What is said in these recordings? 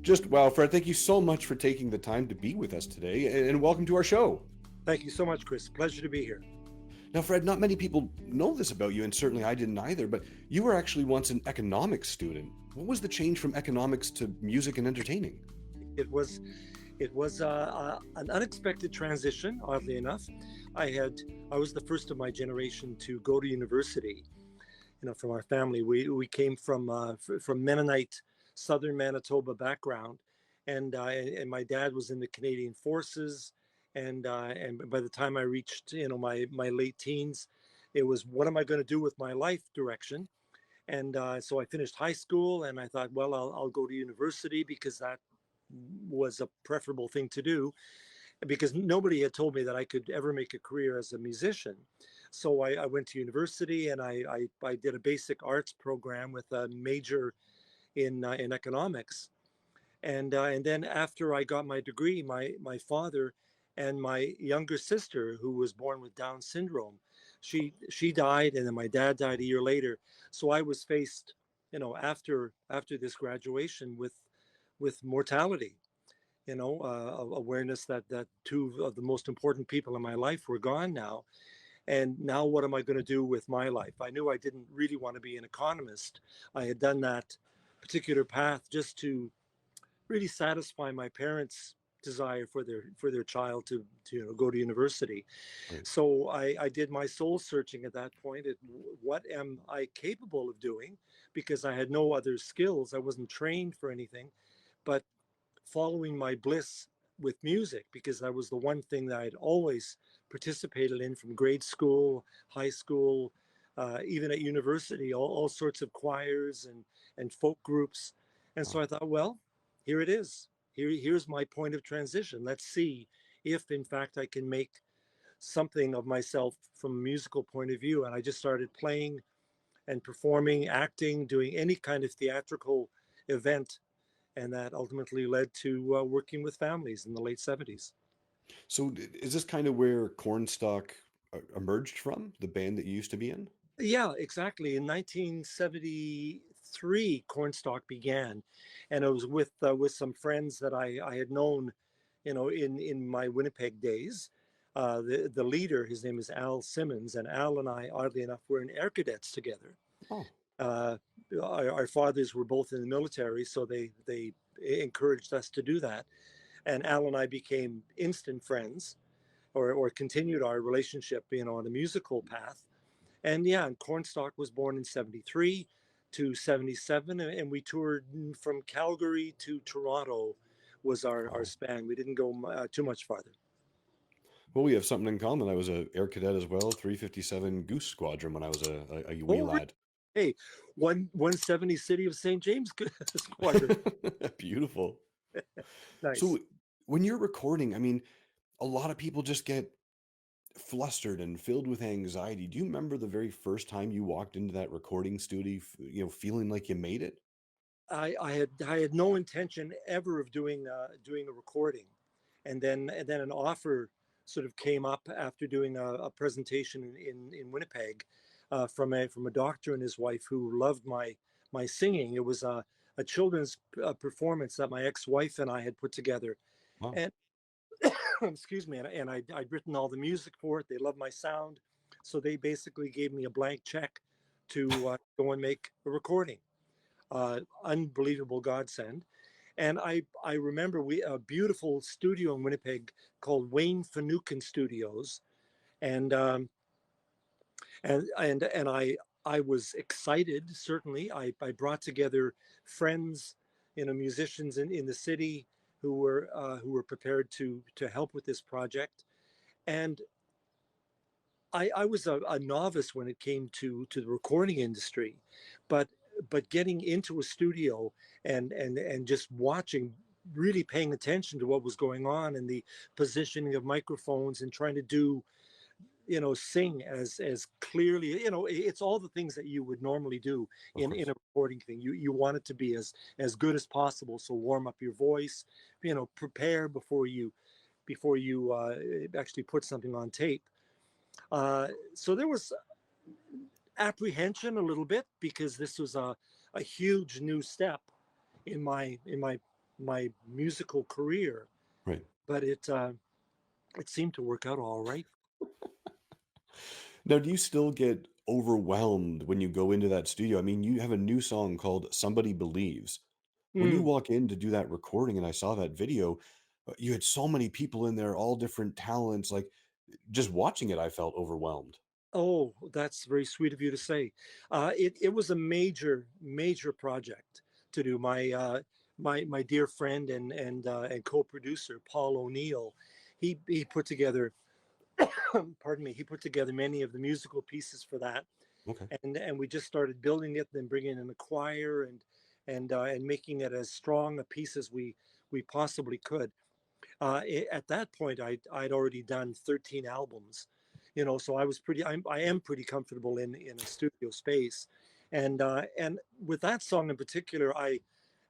Well, Fred, thank you so much for taking the time to be with us today, and welcome to our show. Thank you so much, Chris. Pleasure to be here. Now, Fred, not many people know this about you, and certainly I didn't either, but you were actually once an economics student. What was the change from economics to music and entertaining? It was an unexpected transition. Oddly enough, I had I was the first of my generation to go to university. From our family, we came from Mennonite, southern Manitoba background, and my dad was in the Canadian Forces, and by the time I reached my late teens, it was what am I going to do with my life direction. And so I finished high school, and I thought, well, I'll go to university because that was a preferable thing to do, because nobody had told me that I could ever make a career as a musician. So I went to university, and I did a basic arts program with a major in economics. And then after I got my degree, my father and my younger sister, who was born with Down syndrome, she died, and then my dad died a year later. So I was faced, after this graduation with mortality. Awareness that two of the most important people in my life were gone now. And now what am I going to do with my life? I knew I didn't really want to be an economist. I had done that particular path just to really satisfy my parents' desire for their child to go to university. Right. So I did my soul searching at that point. What am I capable of doing? Because I had no other skills. I wasn't trained for anything, but following my bliss with music, because that was the one thing that I'd always participated in from grade school, high school, even at university, all sorts of choirs and folk groups. And so Wow. I thought, well, here it is. Here's my point of transition. Let's see if, in fact, I can make something of myself from a musical point of view. And I just started playing and performing, acting, doing any kind of theatrical event, and that ultimately led to working with families in the late 70s. So, is this kind of where Cornstalk emerged from, the band that you used to be in? Yeah, exactly. In 1973, Cornstalk began, and it was with some friends that I had known, in my Winnipeg days. The leader, his name is Al Simmons, and Al and I, oddly enough, were in Air Cadets together. Oh, Uh, our fathers were both in the military, so they encouraged us to do that. And Al and I became instant friends, or continued our relationship, on a musical path. And yeah, and Cornstalk was born in 73 to 77, and we toured from Calgary to Toronto was our wow. span. We didn't go too much farther. Well, we have something in common. I was a air cadet as well, 357 Goose Squadron when I was a wee Oh, really? lad. Hey, 170 City of St. James Squadron. Beautiful. Nice. So, when you're recording, I mean, a lot of people just get flustered and filled with anxiety. Do you remember the very first time you walked into that recording studio, feeling like you made it? I had no intention ever of doing a recording, and then an offer sort of came up after doing a presentation in Winnipeg, from a doctor and his wife who loved my singing. It was a children's performance that my ex-wife and I had put together, Wow. and excuse me, and I'd written all the music for it. They loved my sound, so they basically gave me a blank check to go and make a recording. Unbelievable godsend. And I remember we a beautiful studio in Winnipeg called Wayne Finucane Studios, and and I was excited. Certainly, I brought together friends, musicians in the city who were prepared to help with this project. And I was a novice when it came to the recording industry, but getting into a studio and just watching, really paying attention to what was going on and the positioning of microphones and trying to do, sing as clearly, it's all the things that you would normally do Of in course. a recording thing. You want it to be as good as possible. So warm up your voice, prepare before you actually put something on tape. So there was apprehension a little bit because this was a huge new step in my my musical career, Right. but it seemed to work out all right. Now, do you still get overwhelmed when you go into that studio? I mean, you have a new song called Somebody Believes. When you Mm. walk in to do that recording and I saw that video, you had so many people in there, all different talents. Like just watching it, I felt overwhelmed. Oh, that's very sweet of you to say. It was a major project to do. My dear friend and co-producer Paul O'Neill, he put together pardon me, he put together many of the musical pieces for that, Okay, and we just started building it, then bringing in the choir and making it as strong a piece as we possibly could. At that point, I'd already done 13 albums, so I am pretty comfortable in a studio space, and with that song in particular,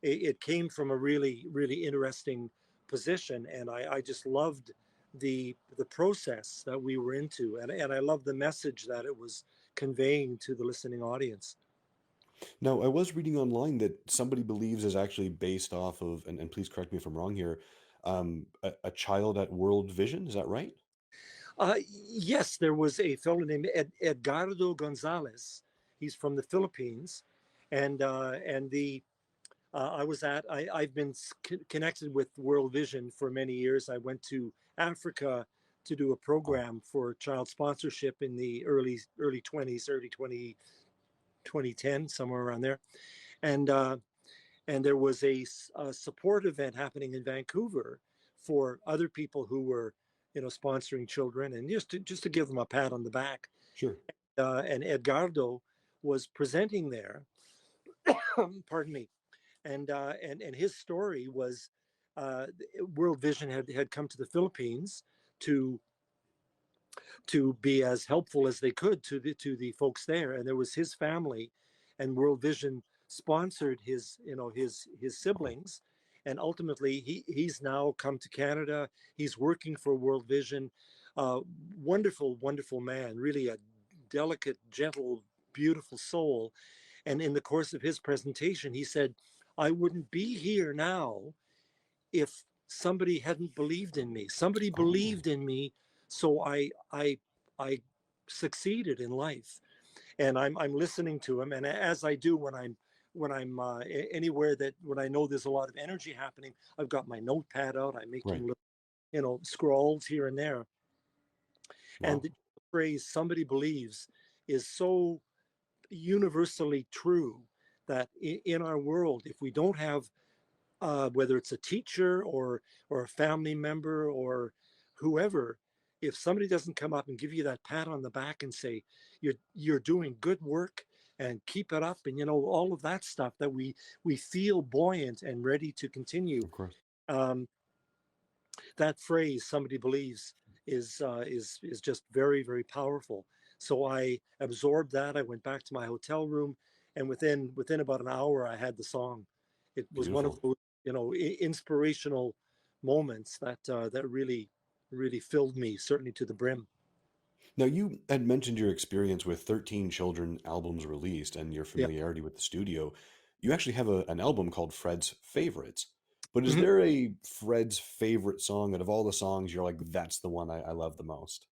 it came from a really interesting position, and I just loved the process that we were into, and I loved the message that it was conveying to the listening audience. now, I was reading online that Somebody Believes is actually based off of, and please correct me if I'm wrong here, a child at World Vision. Is that right? Yes, there was a fellow named Edgardo Gonzalez. He's from the Philippines, and the I've been connected with World Vision for many years. I went to Africa to do a Wow, program for child sponsorship in the early 20s, early 2010, somewhere around there, and there was a support event happening in Vancouver for other people who were sponsoring children, and just to give them a pat on the back. sure. And Edgardo was presenting there. Pardon me. And his story was World Vision had come to the Philippines to to be as helpful as they could to the folks there, and there was his family, and World Vision sponsored his Wow, siblings, and ultimately he's now come to Canada. He's working for World Vision. uh, wonderful man, really a delicate, gentle, beautiful soul. And in the course of his presentation, he said, I wouldn't be here now if somebody hadn't believed in me. Somebody oh, believed in me, so I succeeded in life. And I'm listening to him, and as I do when I'm anywhere that when I know there's a lot of energy happening, I've got my notepad out. I'm making right. little, scrolls here and there. And Wow. the phrase "somebody believes" is so universally true that in our world, if we don't have whether it's a teacher or a family member or whoever, if somebody doesn't come up and give you that pat on the back and say you're doing good work and keep it up, and all of that stuff, that we feel buoyant and ready to continue. Of course. um, that phrase "somebody believes" is just very powerful. So I absorbed that. I went back to my hotel room, and within about an hour I had the song. It was one of Beautiful. those inspirational moments that really filled me, certainly to the brim. Now, you had mentioned your experience with 13 children albums released and your Yeah. familiarity with the studio. You actually have an album called Fred's Favorites. But is Mhm. there a Fred's favorite song that of all the songs, you're like, that's the one I love the most?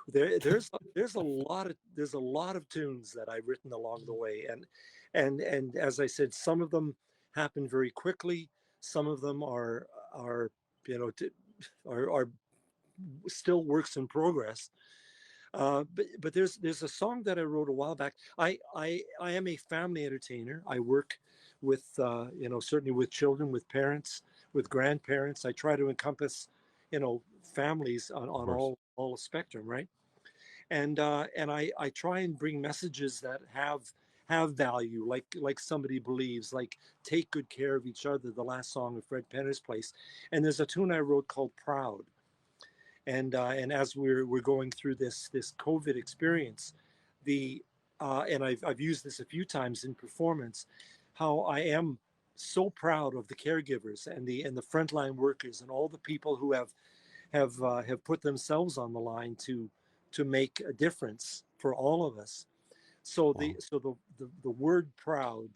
There's a lot of tunes that I've written along the way, and as I said, some of them happen very quickly. Some of them are you know are still works in progress. But there's a song that I wrote a while back. I am a family entertainer. I work with certainly with children, with parents, with grandparents. I try to encompass families Of on course. all the spectrum, right? And I try and bring messages that have value, like somebody believes, like take good care of each other, the last song of Fred Penner's Place. And there's a tune I wrote called Proud. And as we're going through this COVID experience, the and I've used this a few times in performance, how I am so proud of the caregivers and the frontline workers and all the people who have put themselves on the line to make a difference for all of us. So the Wow. so the word proud,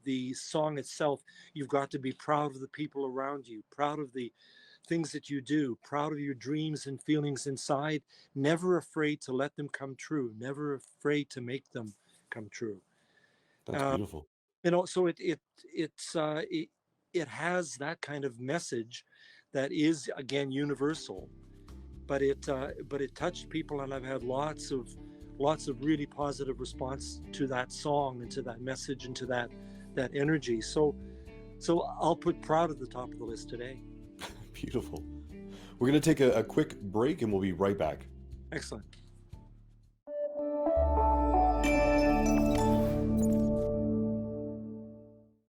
the song itself, you've got to be proud of the people around you, proud of the things that you do, proud of your dreams and feelings inside, never afraid to let them come true, never afraid to make them come true. That's Uh, beautiful. so it has that kind of message that is again universal, but it touched people, and I've had lots of really positive response to that song and to that message and to that energy. So I'll put proud at the top of the list today. Beautiful. We're going to take a quick break and we'll be right back. Excellent.